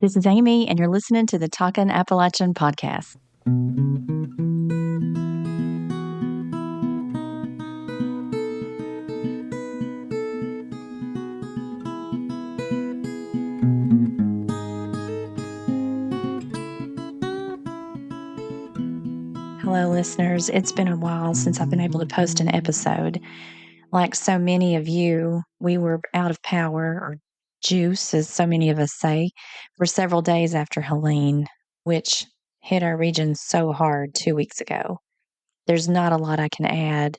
This is Amy, and you're listening to the Talkin' Appalachian podcast. Hello, listeners. It's been a while since I've been able to post an episode. Like so many of you, we were out of power or juice, as so many of us say, for several days after Helene, which hit our region so hard 2 weeks ago. There's not a lot I can add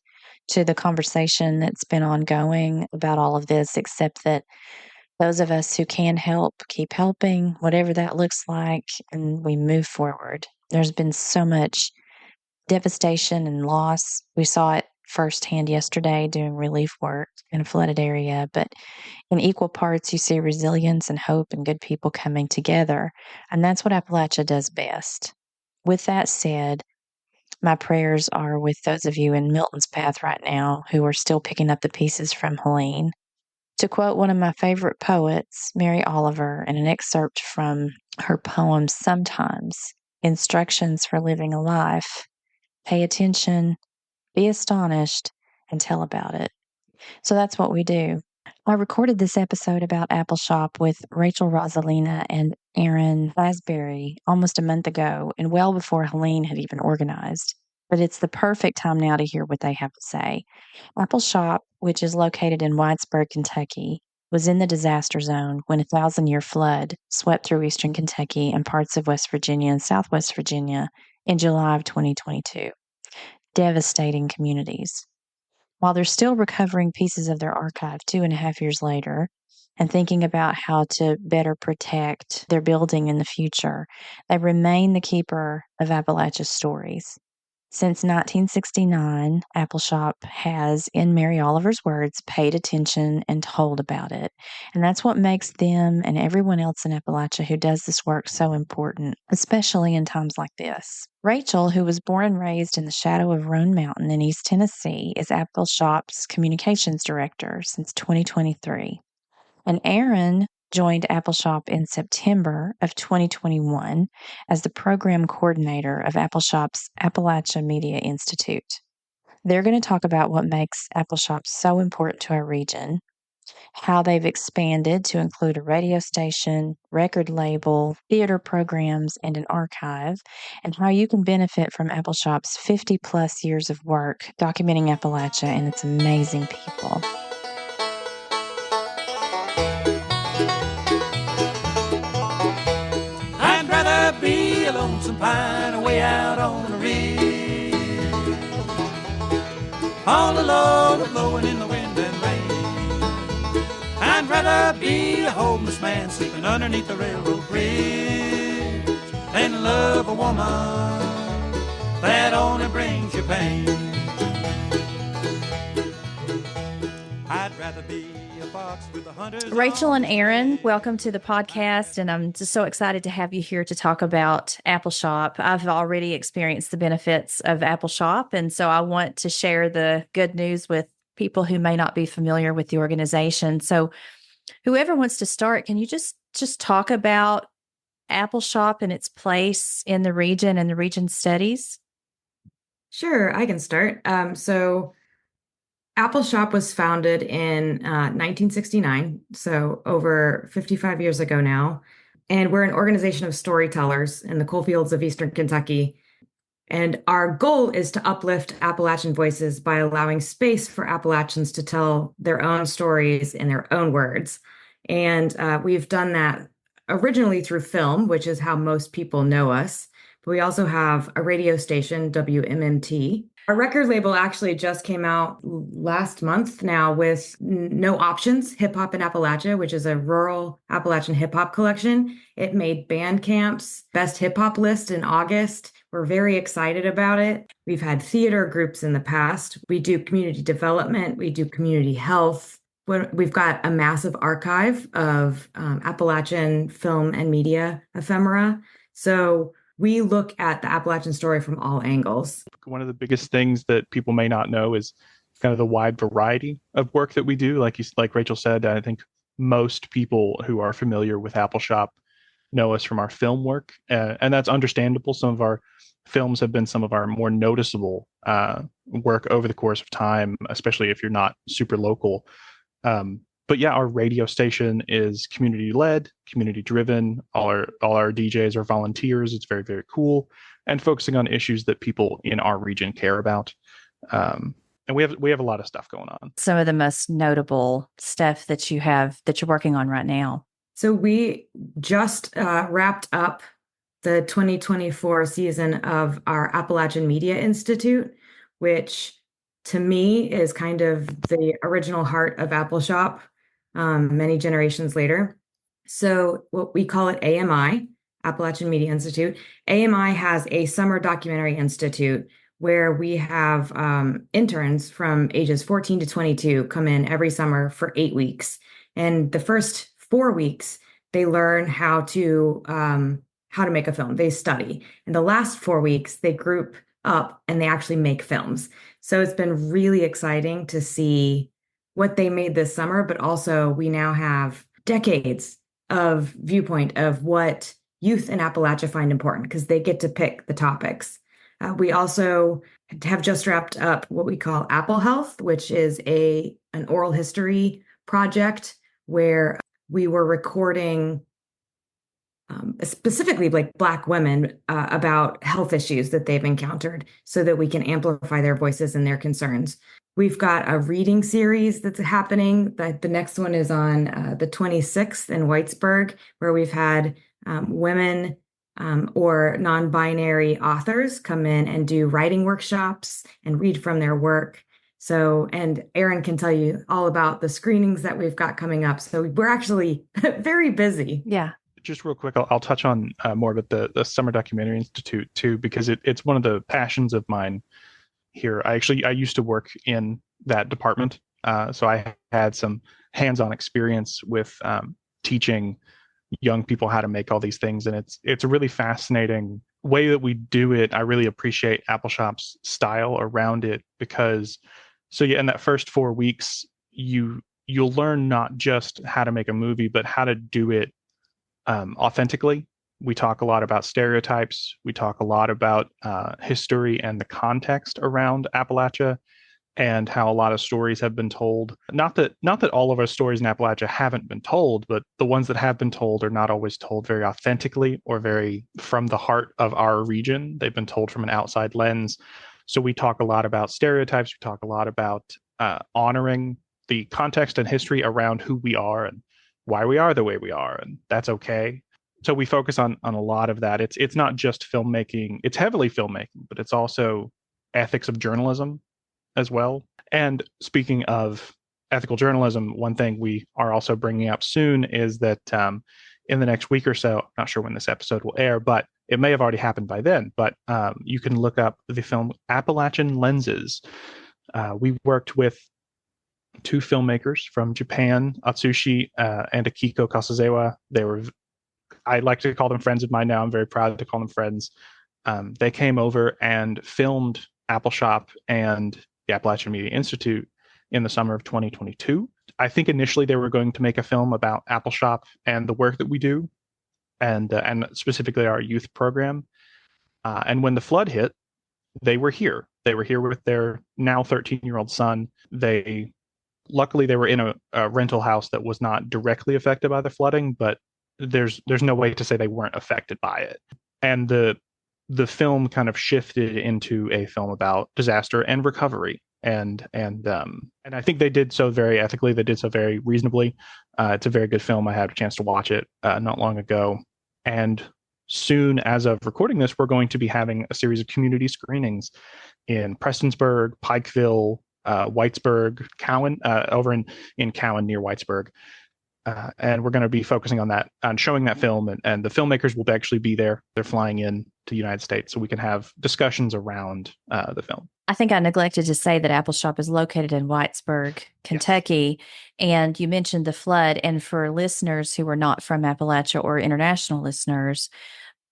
to the conversation that's been ongoing about all of this, except that those of us who can help keep helping, whatever that looks like, and we move forward. There's been so much devastation and loss. We saw it firsthand yesterday doing relief work in a flooded area, but in equal parts, you see resilience and hope and good people coming together. And that's what Appalachia does best. With that said, my prayers are with those of you in Milton's path right now who are still picking up the pieces from Helene. To quote one of my favorite poets, Mary Oliver, in an excerpt from her poem Sometimes, Instructions for Living a Life, pay attention, be astonished, and tell about it. So that's what we do. I recorded this episode about Appalshop with Rachel Rosolina and Aaron Asbury almost a month ago, and well before Helene had even organized. But it's the perfect time now to hear what they have to say. Appalshop, which is located in Whitesburg, Kentucky, was in the disaster zone when a 1,000-year flood swept through eastern Kentucky and parts of West Virginia and southwest Virginia in July of 2022, devastating communities. While they're still recovering pieces of their archive 2.5 years later and thinking about how to better protect their building in the future, they remain the keeper of Appalachia's stories. Since 1969, Appalshop has, in Mary Oliver's words, paid attention and told about it. And that's what makes them and everyone else in Appalachia who does this work so important, especially in times like this. Rachel, who was born and raised in the shadow of Roan Mountain in East Tennessee, is Appalshop's communications director since 2023. And Aaron joined Appalshop in September of 2021 as the program coordinator of Appalshop's Appalachia Media Institute. They're going to talk about what makes Appalshop so important to our region, how they've expanded to include a radio station, record label, theater programs, and an archive, and how you can benefit from Appalshop's 50-plus years of work documenting Appalachia and its amazing people. Be a lonesome pine away out on the ridge, all alone, blowing in the wind and rain. I'd rather be a homeless man sleeping underneath the railroad bridge than love a woman that only brings you pain. I'd rather be Rachel and Aaron, welcome to the podcast, and I'm just so excited to have you here to talk about Appalshop. I've already experienced the benefits of Appalshop, and so I want to share the good news with people who may not be familiar with the organization. So whoever wants to start, can you just talk about Appalshop and its place in the region and the region studies? Sure, I can start. So Appalshop was founded in 1969, so over 55 years ago now. And we're an organization of storytellers in the coal fields of Eastern Kentucky. And our goal is to uplift Appalachian voices by allowing space for Appalachians to tell their own stories in their own words. And we've done that originally through film, which is how most people know us. But we also have a radio station, WMMT. Our record label actually just came out last month now with No Options, Hip Hop in Appalachia, which is a rural Appalachian hip hop collection. It made Bandcamp's best hip hop list in August. We're very excited about it. We've had theater groups in the past. We do community development. We do community health. We've got a massive archive of Appalachian film and media ephemera. So we look at the Appalachian story from all angles. One of the biggest things that people may not know is kind of the wide variety of work that we do. Like Rachel said, I think most people who are familiar with Appalshop know us from our film work, and that's understandable. Some of our films have been some of our more noticeable work over the course of time, especially if you're not super local. But yeah, our radio station is community led, community driven. All our DJs are volunteers. It's very, very cool, and focusing on issues that people in our region care about. And we have a lot of stuff going on. Some of the most notable stuff that you're working on right now. So we just wrapped up the 2024 season of our Appalachian Media Institute, which to me is kind of the original heart of Appalshop, many generations later. So what we call it AMI, Appalachian Media Institute. AMI has a summer documentary institute where we have interns from ages 14 to 22 come in every summer for 8 weeks. And the first 4 weeks, they learn how to make a film. They study. And the last 4 weeks, they group up and they actually make films. So it's been really exciting to see what they made this summer, but also we now have decades of viewpoint of what youth in Appalachia find important because they get to pick the topics. We also have just wrapped up what we call Apple Health, which is an oral history project where we were recording specifically like Black women about health issues that they've encountered so that we can amplify their voices and their concerns. We've got a reading series that's happening. The next one is on the 26th in Whitesburg, where we've had women or non-binary authors come in and do writing workshops and read from their work. So, and Aaron can tell you all about the screenings that we've got coming up. So we're actually very busy. Yeah. Just real quick, I'll touch on more about the Summer Documentary Institute too, because it's one of the passions of mine here. I used to work in that department, so I had some hands-on experience with teaching young people how to make all these things, and it's a really fascinating way that we do it. I really appreciate Appalshop's style around it because, so yeah, in that first 4 weeks, you'll learn not just how to make a movie, but how to do it authentically. We talk a lot about stereotypes. We talk a lot about history and the context around Appalachia and how a lot of stories have been told. Not that all of our stories in Appalachia haven't been told, but the ones that have been told are not always told very authentically or very from the heart of our region. They've been told from an outside lens. So we talk a lot about stereotypes. We talk a lot about honoring the context and history around who we are and why we are the way we are, and that's okay. So we focus on a lot of that. It's not just filmmaking. It's heavily filmmaking, but it's also ethics of journalism as well. And speaking of ethical journalism, one thing we are also bringing up soon is that in the next week or so, I'm not sure when this episode will air, but it may have already happened by then, but you can look up the film Appalachian Lenses. We worked with 2 filmmakers from Japan, Atsushi and Akiko Kasazewa. I like to call them friends of mine now. I'm very proud to call them friends. They came over and filmed Appalshop and the Appalachian Media Institute in the summer of 2022. I think initially they were going to make a film about Appalshop and the work that we do, and specifically our youth program. And when the flood hit, they were here. They were here with their now 13-year-old son. Luckily, they were in a rental house that was not directly affected by the flooding, but there's no way to say they weren't affected by it. And the film kind of shifted into a film about disaster and recovery. And I think they did so very ethically. They did so very reasonably. It's a very good film. I had a chance to watch it not long ago. And soon, as of recording this, we're going to be having a series of community screenings in Prestonsburg, Pikeville, Whitesburg, Cowan, over in Cowan near Whitesburg. And we're going to be focusing on showing that film, and the filmmakers will actually be there. They're flying in to the United States so we can have discussions around the film. I think I neglected to say that Appalshop is located in Whitesburg, Kentucky, yes. And you mentioned the flood. And for listeners who are not from Appalachia or international listeners,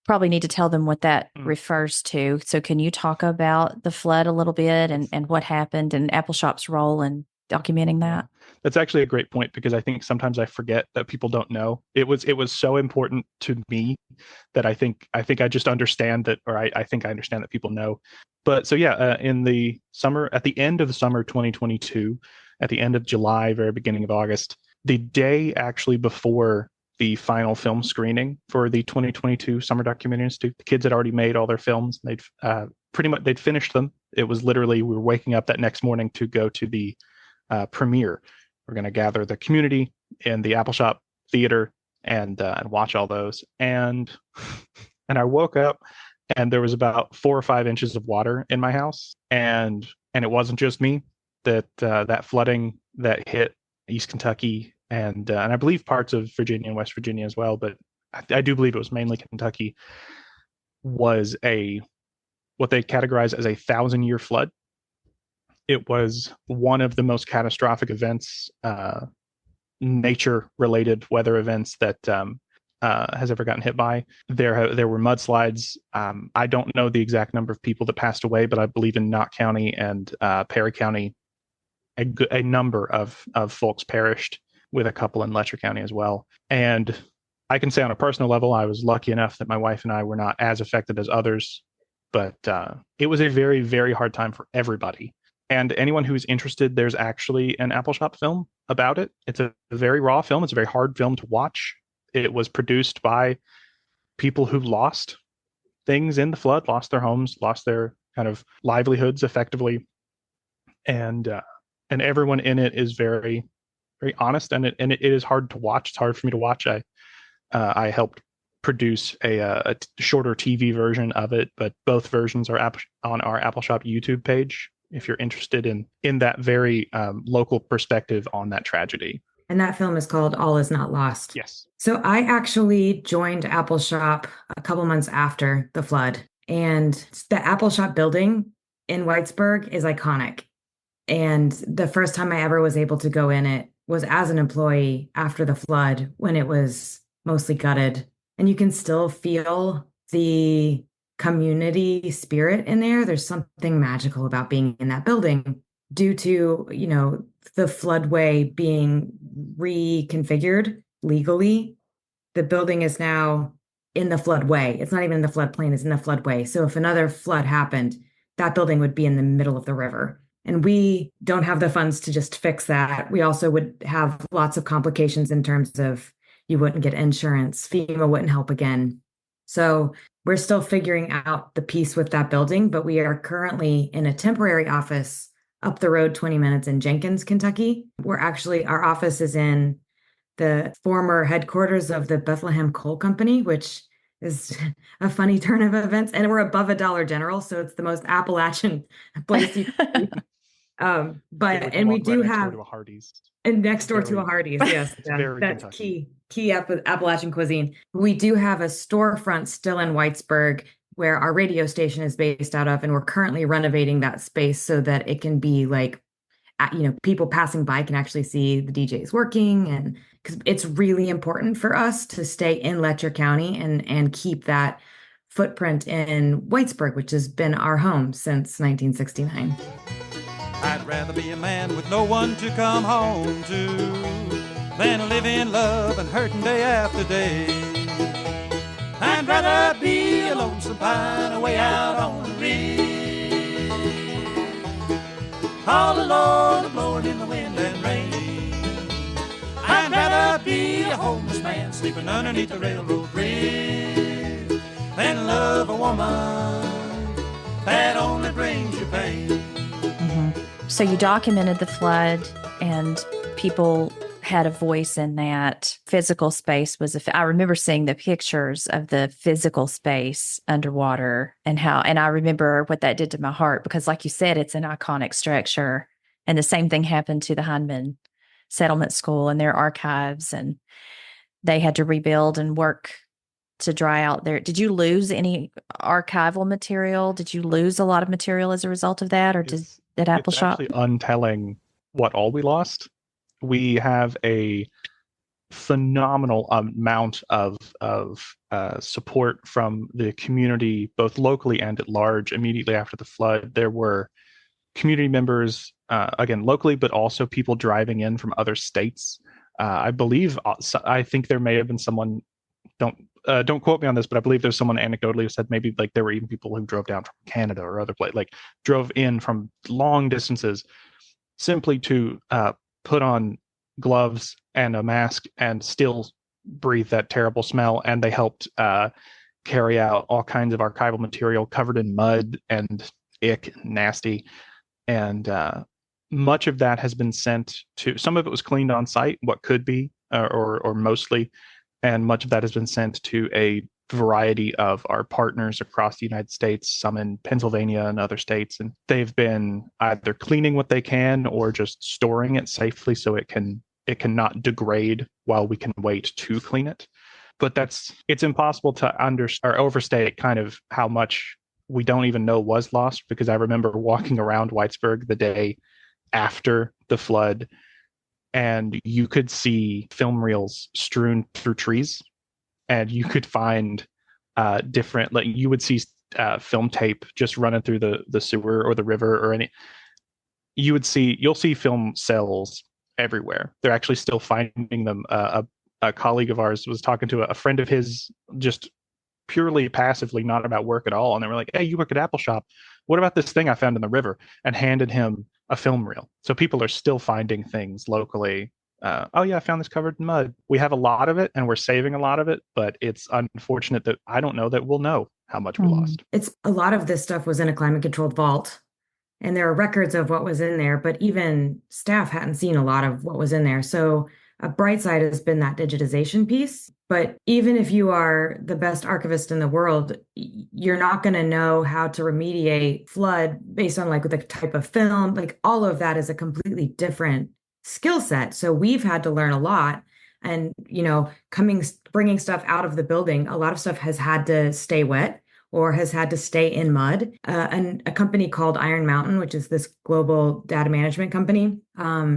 probably need to tell them what that refers to. So can you talk about the flood a little bit and what happened and Appalshop's role in documenting that. That's actually a great point, because I think sometimes I forget that people don't know. It was so important to me that I think I just understand that, or I think I understand that people know. But so yeah, in the summer, at the end of the summer 2022, at the end of July, very beginning of August, the day actually before the final film screening for the 2022 Summer Documentary Institute, the kids had already made all their films. They'd finished them. It was literally, we were waking up that next morning to go to the premiere. We're going to gather the community in the Appalshop Theater and watch all those. And I woke up and there was about 4 or 5 inches of water in my house, and it wasn't just me. That flooding that hit East Kentucky and I believe parts of Virginia and West Virginia as well, but I do believe it was mainly Kentucky, was what they categorize as a 1,000-year flood. It was one of the most catastrophic events, nature-related weather events that has ever gotten hit by. There were mudslides. I don't know the exact number of people that passed away, but I believe in Knott County and Perry County, a number of folks perished, with a couple in Letcher County as well. And I can say on a personal level, I was lucky enough that my wife and I were not as affected as others, but it was a very, very hard time for everybody. And anyone who's interested, there's actually an Appalshop film about it. It's a very raw film. It's a very hard film to watch. It was produced by people who lost things in the flood, lost their homes, lost their kind of livelihoods effectively. And everyone in it is very, very honest, and it is hard to watch. It's hard for me to watch. I helped produce a shorter TV version of it, but both versions are on our Appalshop YouTube page if you're interested in that very local perspective on that tragedy. And that film is called All Is Not Lost. Yes. So I actually joined Appalshop a couple months after the flood, and the Appalshop building in Whitesburg is iconic. And the first time I ever was able to go in it was as an employee after the flood, when it was mostly gutted. And you can still feel the community spirit in there. There's something magical about being in that building due to, the floodway being reconfigured legally. The building is now in the floodway. It's not even in the floodplain, it's in the floodway. So if another flood happened, that building would be in the middle of the river. And we don't have the funds to just fix that. We also would have lots of complications in terms of you wouldn't get insurance. FEMA wouldn't help again. So we're still figuring out the piece with that building, but we are currently in a temporary office up the road 20 minutes in Jenkins, Kentucky. Our office is in the former headquarters of the Bethlehem Coal Company, which is a funny turn of events. And we're above a Dollar General, so it's the most Appalachian place you can be. We do have a Hardee's. And next door to a Hardee's, yes. That's key Appalachian cuisine. We do have a storefront still in Whitesburg where our radio station is based out of, and we're currently renovating that space so that it can be like, people passing by can actually see the DJs working, and because it's really important for us to stay in Letcher County and keep that footprint in Whitesburg, which has been our home since 1969. I'd rather be a man with no one to come home to than live in love and hurting day after day. I'd rather be a lonesome pine away out on the ridge, all alone, blowing in the wind and rain. I'd rather be a homeless man sleeping underneath the railroad bridge than love a woman that only brings you pain. So you documented the flood, and people had a voice in that. Physical space I remember seeing the pictures of the physical space underwater and I remember what that did to my heart, because like you said, it's an iconic structure. And the same thing happened to the Hindman Settlement School and their archives, and they had to rebuild and work to dry out there. Did you lose any archival material? Did you lose a lot of material as a result of that, or did Appalshop? It's actually untelling what all we lost. We have a phenomenal amount of support from the community, both locally and at large. Immediately after the flood, there were community members, again, locally, but also people driving in from other states. I believe, I think there may have been someone, don't quote me on this, but I believe there's someone anecdotally who said maybe like there were even people who drove down from Canada or other place, like drove in from long distances simply to put on gloves and a mask and still breathe that terrible smell. And they helped carry out all kinds of archival material covered in mud and ick, nasty. And much of that has been sent to, some of it was cleaned on site, what could be, or mostly, and much of that has been sent to a variety of our partners across the United States, some in Pennsylvania and other states. And they've been either cleaning what they can or just storing it safely so it cannot degrade while we can wait to clean it. But it's impossible to overstate kind of how much we don't even know was lost, because I remember walking around Whitesburg the day after the flood, and you could see film reels strewn through trees, and you could find different, like you would see film tape just running through the sewer or the river or any. You'll see film cells everywhere. They're actually still finding them. A colleague of ours was talking to a friend of his, just purely passively, not about work at all, and they were like, "Hey, you work at Appalshop. What about this thing I found in the river?" And handed him a film reel. So people are still finding things locally. Oh yeah, I found this covered in mud. We have a lot of it, and we're saving a lot of it, but it's unfortunate that I don't know that we'll know how much we lost. It's a lot of this stuff was in a climate controlled vault, and there are records of what was in there, but even staff hadn't seen a lot of what was in there. So a bright side has been that digitization piece. But even if you are the best archivist in the world, you're not going to know how to remediate flood based on like the type of film. Like all of that is a completely different skill set. So we've had to learn a lot. And, bringing stuff out of the building, a lot of stuff has had to stay wet or has had to stay in mud. And a company called Iron Mountain, which is this global data management company,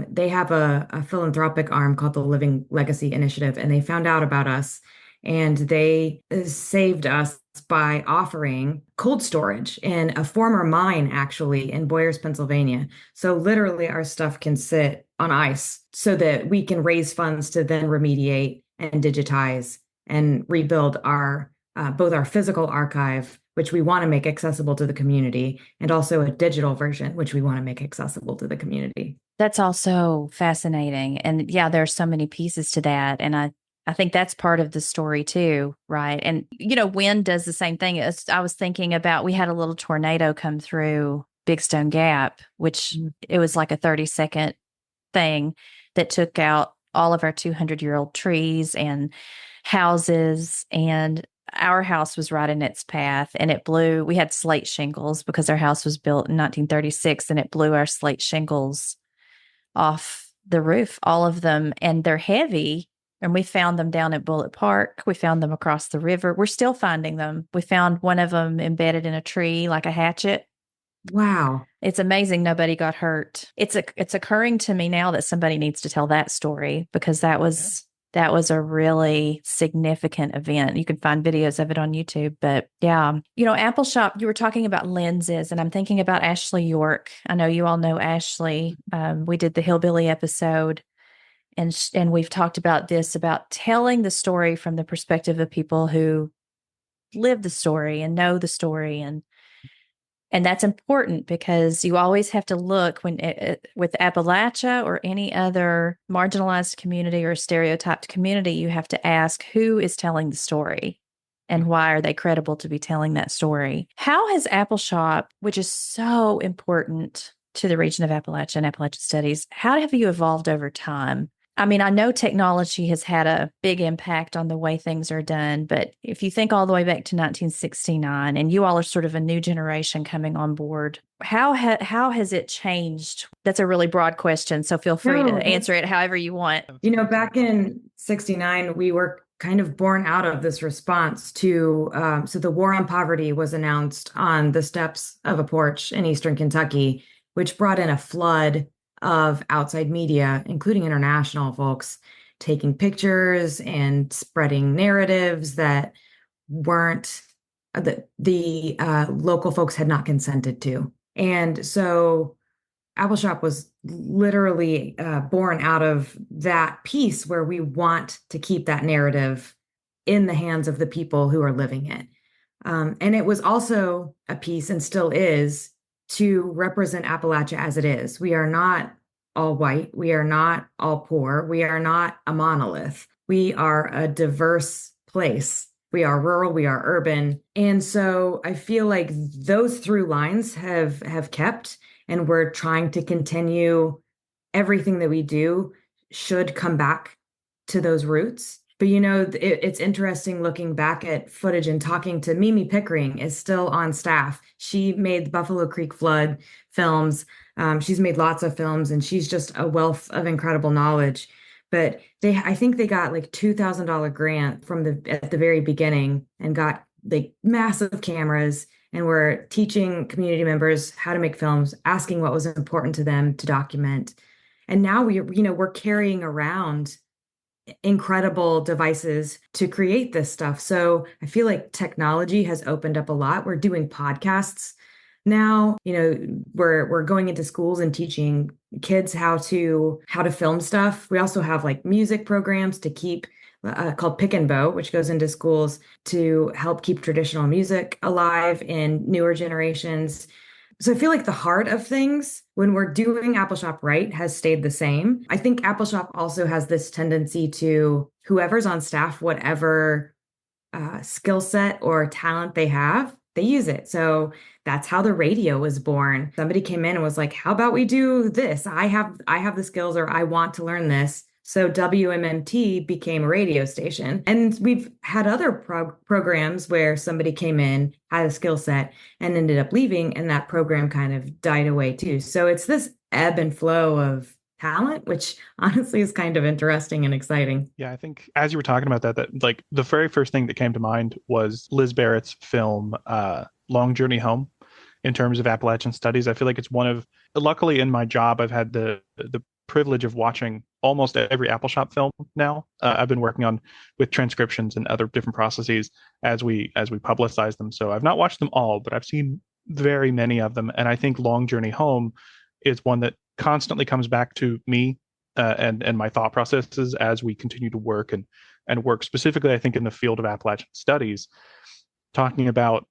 they have a philanthropic arm called the Living Legacy Initiative, and they found out about us, and they saved us by offering cold storage in a former mine, actually, in Boyers, Pennsylvania. So literally our stuff can sit on ice so that we can raise funds to then remediate and digitize and rebuild both our physical archive, which we want to make accessible to the community, and also a digital version, which we want to make accessible to the community. That's also fascinating. And yeah, there are so many pieces to that. And I think that's part of the story too, right? And, wind does the same thing. I was thinking about, we had a little tornado come through Big Stone Gap, which it was like a 30-second thing that took out all of our 200-year-old trees and houses, and our house was right in its path, and it blew. We had slate shingles because our house was built in 1936, and it blew our slate shingles off the roof, all of them, and they're heavy. And we found them down at Bullitt Park. We found them across the river. We're still finding them. We found one of them embedded in a tree like a hatchet. Wow. It's amazing nobody got hurt. It's occurring to me now that somebody needs to tell that story, because that was a really significant event. You can find videos of it on YouTube. But yeah, Appalshop, you were talking about lenses, and I'm thinking about Ashley York. I know you all know Ashley. We did the Hillbilly episode, and we've talked about this, about telling the story from the perspective of people who live the story and know the story. And that's important, because you always have to look with Appalachia or any other marginalized community or stereotyped community, you have to ask who is telling the story and why are they credible to be telling that story. How has Appalshop, which is so important to the region of Appalachia and Appalachian Studies, how have you evolved over time? I mean, I know technology has had a big impact on the way things are done, but if you think all the way back to 1969, and you all are sort of a new generation coming on board, how has it changed? That's a really broad question, so feel free to answer it however you want. Back in 69, we were kind of born out of this response to, so the War on Poverty was announced on the steps of a porch in Eastern Kentucky, which brought in a flood of outside media, including international folks, taking pictures and spreading narratives that weren't, the local folks had not consented to. And so Appalshop was literally born out of that piece where we want to keep that narrative in the hands of the people who are living it. And it was also a piece, and still is, to represent Appalachia as it is. We are not all white. We are not all poor. We are not a monolith. We are a diverse place. We are rural, we are urban. And so I feel like those through lines have kept, and we're trying to continue. Everything that we do should come back to those roots. But it's interesting looking back at footage and talking to Mimi Pickering is still on staff. She made the Buffalo Creek flood films. She's made lots of films, and she's just a wealth of incredible knowledge. But I think they got like $2,000 grant at the very beginning, and got like massive cameras, and were teaching community members how to make films, asking what was important to them to document. And now we're carrying around incredible devices to create this stuff. So I feel like technology has opened up a lot. We're doing podcasts now. We're going into schools and teaching kids how to film stuff. We also have like music programs to keep called Pick and Bow, which goes into schools to help keep traditional music alive in newer generations. So I feel like the heart of things when we're doing Appalshop right has stayed the same. I think Appalshop also has this tendency to whoever's on staff, whatever skill set or talent they have, they use it. So that's how the radio was born. Somebody came in and was like, how about we do this? I have the skills, or I want to learn this. So WMMT became a radio station. And we've had other programs where somebody came in, had a skill set, and ended up leaving, and that program kind of died away too. So it's this ebb and flow of talent, which honestly is kind of interesting and exciting. Yeah, I think as you were talking about that like the very first thing that came to mind was Liz Barrett's film, Long Journey Home, in terms of Appalachian Studies. I feel like it's luckily in my job, I've had the privilege of watching almost every Appalshop film now. I've been working on with transcriptions and other different processes as we publicize them. So I've not watched them all, but I've seen very many of them. And I think Long Journey Home is one that constantly comes back to me and my thought processes as we continue to work and work specifically, I think, in the field of Appalachian Studies, talking about,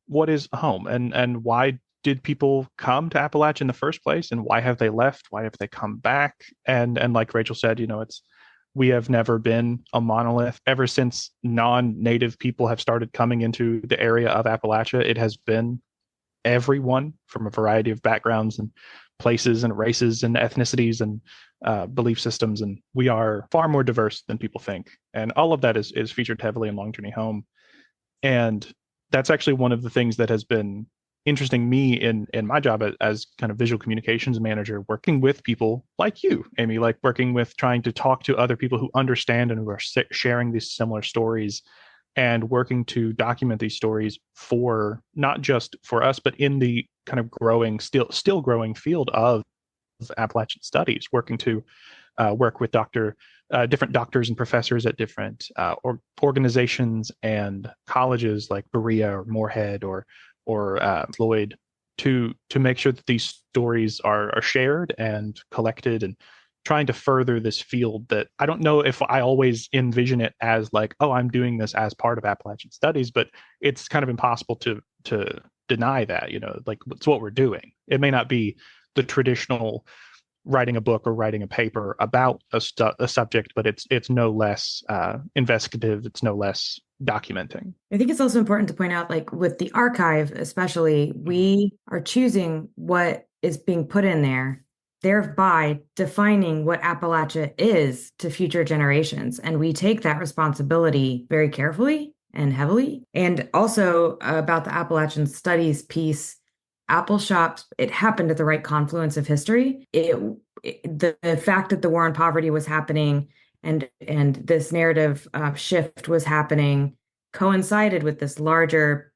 what is home and why did people come to Appalachia in the first place, and why have they left? Why have they come back? And like Rachel said, we have never been a monolith. Ever since non-native people have started coming into the area of Appalachia, it has been everyone from a variety of backgrounds and places and races and ethnicities and belief systems. And we are far more diverse than people think. And all of that is featured heavily in Long Journey Home. And that's actually one of the things that has been interesting me in my job as kind of visual communications manager, working with people like you, Amy, like working with trying to talk to other people who understand and who are sharing these similar stories, and working to document these stories for not just for us, but in the kind of growing, still growing field of Appalachian Studies, working to work with different doctors and professors at different organizations and colleges like Berea or Moorhead or Floyd to make sure that these stories are shared and collected, and trying to further this field that I don't know if I always envision it as like, oh, I'm doing this as part of Appalachian Studies, but it's kind of impossible to deny that, like it's what we're doing. It may not be the traditional writing a book or writing a paper about a subject, but it's no less investigative. It's no less documenting. I think it's also important to point out, like with the archive, especially, we are choosing what is being put in there, thereby defining what Appalachia is to future generations. And we take that responsibility very carefully and heavily. And also about the Appalachian Studies piece, Appalshop, it happened at the right confluence of history. The fact that the war on poverty was happening and this narrative shift was happening coincided with this larger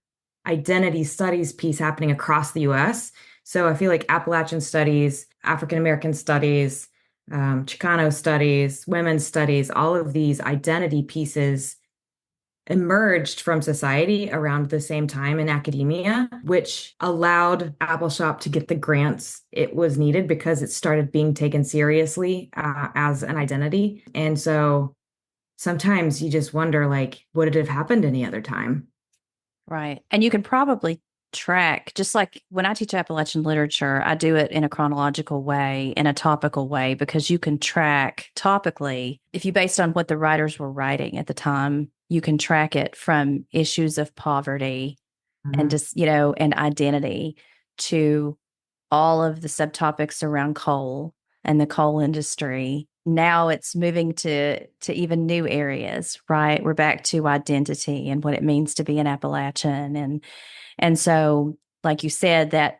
identity studies piece happening across the U.S. So I feel like Appalachian studies, African American studies, Chicano studies, women's studies, all of these identity pieces emerged from society around the same time in academia, which allowed Appalshop to get the grants it was needed because it started being taken seriously as an identity. And so sometimes you just wonder, like, would it have happened any other time? Right. And you can probably track, just like when I teach Appalachian literature, I do it in a chronological way, in a topical way, because you can track topically, if you based on what the writers were writing at the time, you can track it from issues of poverty and just, and identity to all of the subtopics around coal and the coal industry. Now it's moving to even new areas, right? We're back to identity and what it means to be an Appalachian. And so, like you said, that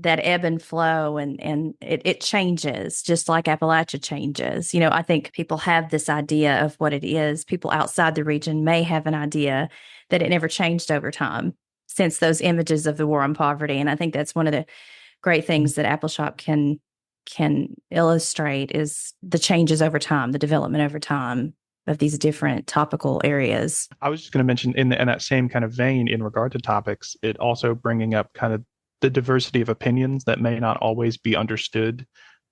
ebb and flow and it changes just like Appalachia changes. I think people have this idea of what it is. People outside the region may have an idea that it never changed over time since those images of the war on poverty. And I think that's one of the great things that Appalshop can illustrate is the changes over time, the development over time of these different topical areas. I was just going to mention in that same kind of vein in regard to topics, it also bringing up kind of the diversity of opinions that may not always be understood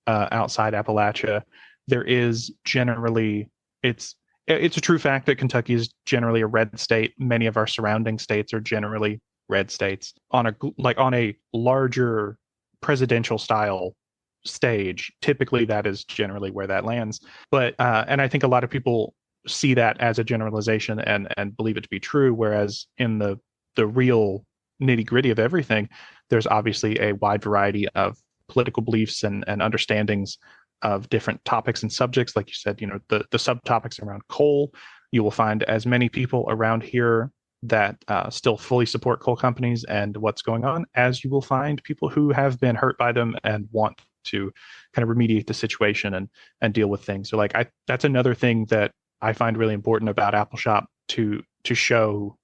outside Appalachia. There is generally, it's a true fact that Kentucky is generally a red state. Many of our surrounding states are generally red states. On a larger presidential style stage, typically that is generally where that lands. But and I think a lot of people see that as a generalization and believe it to be true, whereas in the real nitty gritty of everything, there's obviously a wide variety of political beliefs and understandings of different topics and subjects. Like you said, the subtopics around coal, you will find as many people around here that still fully support coal companies and what's going on, as you will find people who have been hurt by them and want to kind of remediate the situation and deal with things. So that's another thing that I find really important about Appalshop to show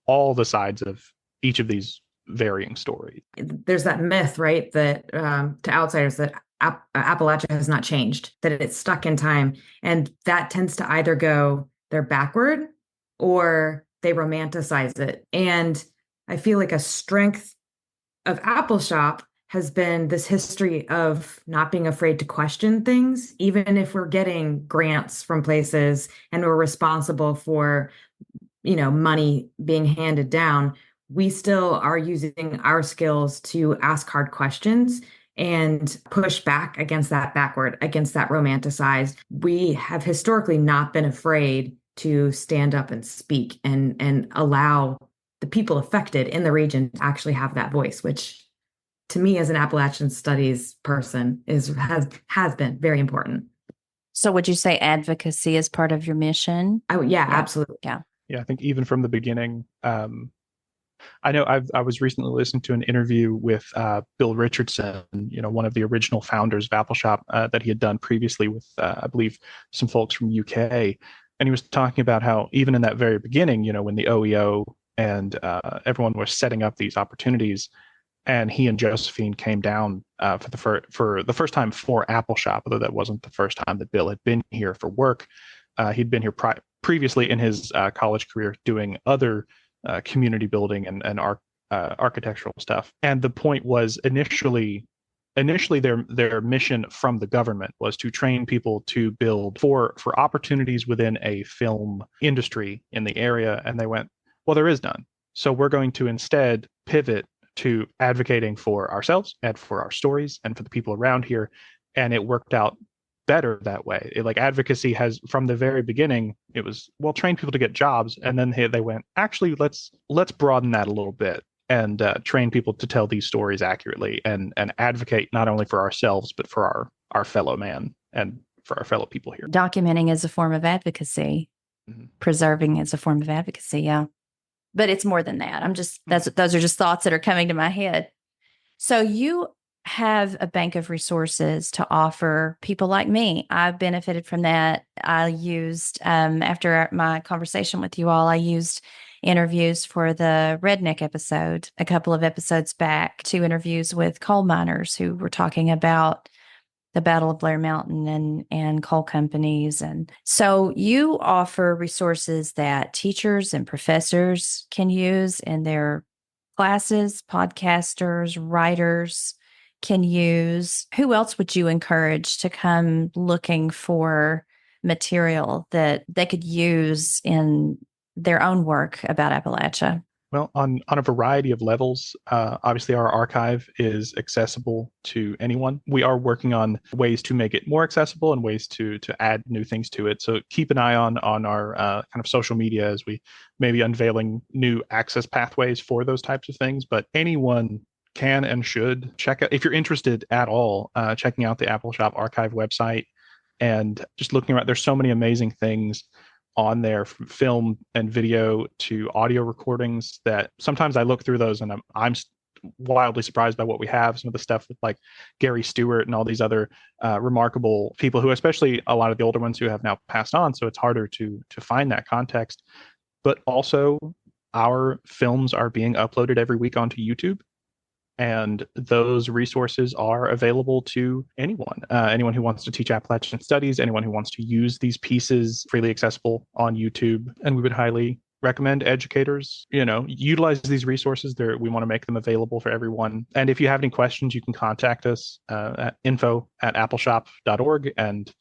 all the sides of each of these varying stories. There's that myth, right, that to outsiders that Appalachia has not changed, that it's stuck in time. And that tends to either go they're backward or they romanticize it. And I feel like a strength of Appalshop has been this history of not being afraid to question things, even if we're getting grants from places and we're responsible for, money being handed down. We still are using our skills to ask hard questions and push back against that backward, against that romanticized. We have historically not been afraid to stand up and speak and allow the people affected in the region to actually have that voice, which to me as an Appalachian Studies person has been very important. So would you say advocacy is part of your mission? Oh, yeah, absolutely. Yeah. Yeah, I think even from the beginning, I know I was recently listening to an interview with Bill Richardson, one of the original founders of Appalshop that he had done previously with, I believe, some folks from UK. And he was talking about how even in that very beginning, when the OEO and everyone was setting up these opportunities, and he and Josephine came down for the first time for Appalshop, although that wasn't the first time that Bill had been here for work. He'd been here previously in his college career doing other community building and architectural stuff. And the point was initially their mission from the government was to train people to build for opportunities within a film industry in the area. And they went, well, there is none. So we're going to instead pivot to advocating for ourselves and for our stories and for the people around here. And it worked out better that way. Advocacy has, from the very beginning, it was, well, train people to get jobs. And then they went, actually, let's broaden that a little bit and train people to tell these stories accurately and advocate not only for ourselves, but for our fellow man and for our fellow people here. Documenting is a form of advocacy. Mm-hmm. Preserving is a form of advocacy. Yeah. But it's more than that. Those are just thoughts that are coming to my head. So you have a bank of resources to offer people like me. I've benefited from that. I used, after my conversation with you all, I used interviews for the Redneck episode, a couple of episodes back, 2 interviews with coal miners who were talking about the Battle of Blair Mountain and coal companies. And so you offer resources that teachers and professors can use in their classes, podcasters, writers can use. Who else would you encourage to come looking for material that they could use in their own work about Appalachia? Well, on a variety of levels, obviously our archive is accessible to anyone. We are working on ways to make it more accessible and ways to add new things to it. So keep an eye on our kind of social media as we may be unveiling new access pathways for those types of things. But anyone can and should check out, if you're interested at all, checking out the Appalshop Archive website and just looking around. There's so many amazing things on there, from film and video to audio recordings, that sometimes I look through those and I'm wildly surprised by what we have. Some of the stuff with like Gary Stewart and all these other remarkable people who, especially a lot of the older ones who have now passed on, so it's harder to find that context. But also our films are being uploaded every week onto YouTube, and those resources are available to anyone, anyone who wants to teach Appalachian Studies, anyone who wants to use these pieces, freely accessible on YouTube. And we would highly recommend educators, utilize these resources. We want to make them available for everyone. And if you have any questions, you can contact us at info@appalshop.org. And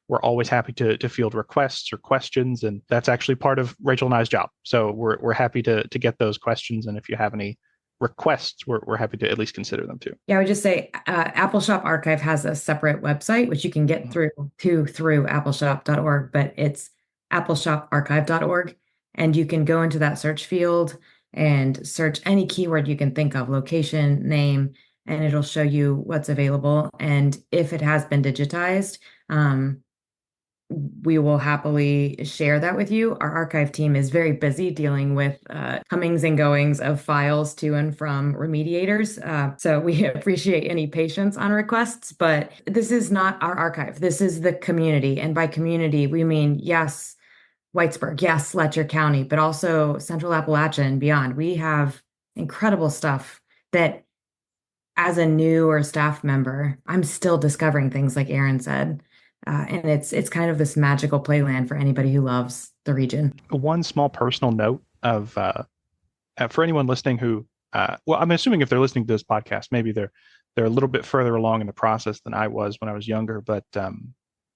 we're always happy to field requests or questions. And that's actually part of Rachel and I's job. So we're happy to get those questions. And if you have any requests, we're happy to at least consider them too. Yeah, I would just say Appalshop Archive has a separate website, which you can get through appalshop.org, but it's appalshoparchive.org. And you can go into that search field and search any keyword you can think of, location, name, and it'll show you what's available. And if it has been digitized, we will happily share that with you. Our archive team is very busy dealing with comings and goings of files to and from remediators. So we appreciate any patience on requests, but this is not our archive. This is the community. And by community, we mean, yes, Whitesburg, yes, Letcher County, but also Central Appalachia and beyond. We have incredible stuff that, as a new or staff member, I'm still discovering things, like Aaron said. And it's kind of this magical playland for anybody who loves the region. One small personal note of for anyone listening who, well, I'm assuming if they're listening to this podcast, maybe they're a little bit further along in the process than I was when I was younger. But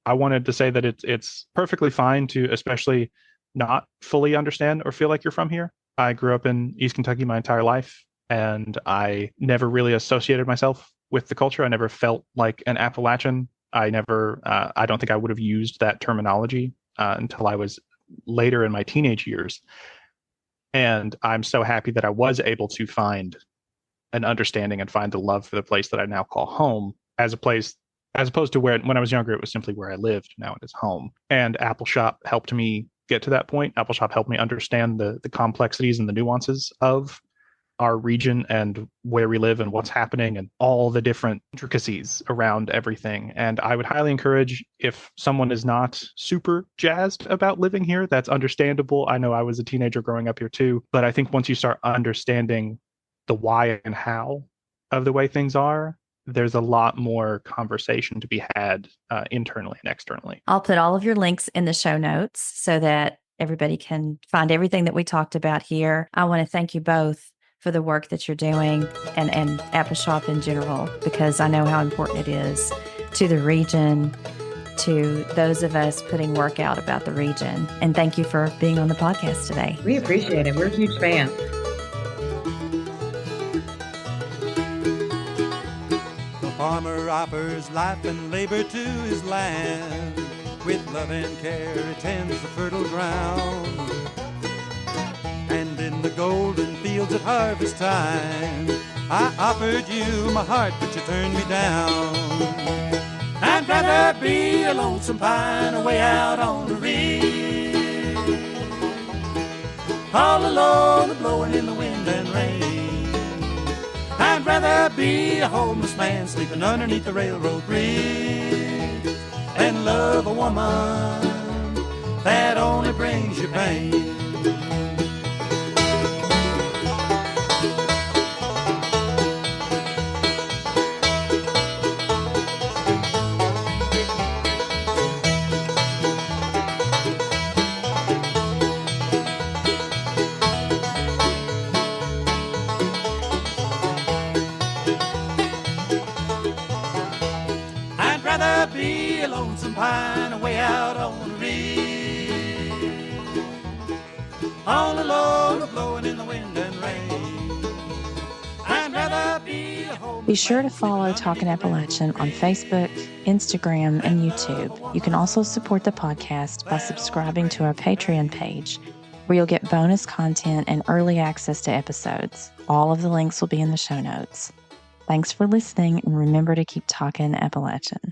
I wanted to say that it's perfectly fine to especially not fully understand or feel like you're from here. I grew up in East Kentucky my entire life, and I never really associated myself with the culture. I never felt like an Appalachian. I don't think I would have used that terminology until I was later in my teenage years. And I'm so happy that I was able to find an understanding and find the love for the place that I now call home, as opposed to when I was younger, it was simply where I lived. Now it is home. And Appalshop helped me get to that point. Appalshop helped me understand the complexities and the nuances of our region and where we live and what's happening and all the different intricacies around everything. And I would highly encourage, if someone is not super jazzed about living here, that's understandable. I know I was a teenager growing up here too, but I think once you start understanding the why and how of the way things are, there's a lot more conversation to be had internally and externally. I'll put all of your links in the show notes so that everybody can find everything that we talked about here. I want to thank you both for the work that you're doing and Appalshop in general, because I know how important it is to the region, to those of us putting work out about the region. And thank you for being on the podcast today. We appreciate it. We're huge fans. The farmer offers life and labor to his land. With love and care he tends the fertile ground. And in the golden fields at harvest time, I offered you my heart, but you turned me down. I'd rather be a lonesome pine away out on the ridge, all alone, blowing in the wind and rain. I'd rather be a homeless man sleeping underneath the railroad bridge than love a woman that only brings you pain. lonesome pine away out on the ridge. All alone, blowing in the wind and rain. I'd rather be a home. Be sure to follow Talkin' Appalachian on Facebook, Instagram, and YouTube. You can also support the podcast by subscribing to our Patreon page, where you'll get bonus content and early access to episodes. All of the links will be in the show notes. Thanks for listening, and remember to keep talking Appalachian.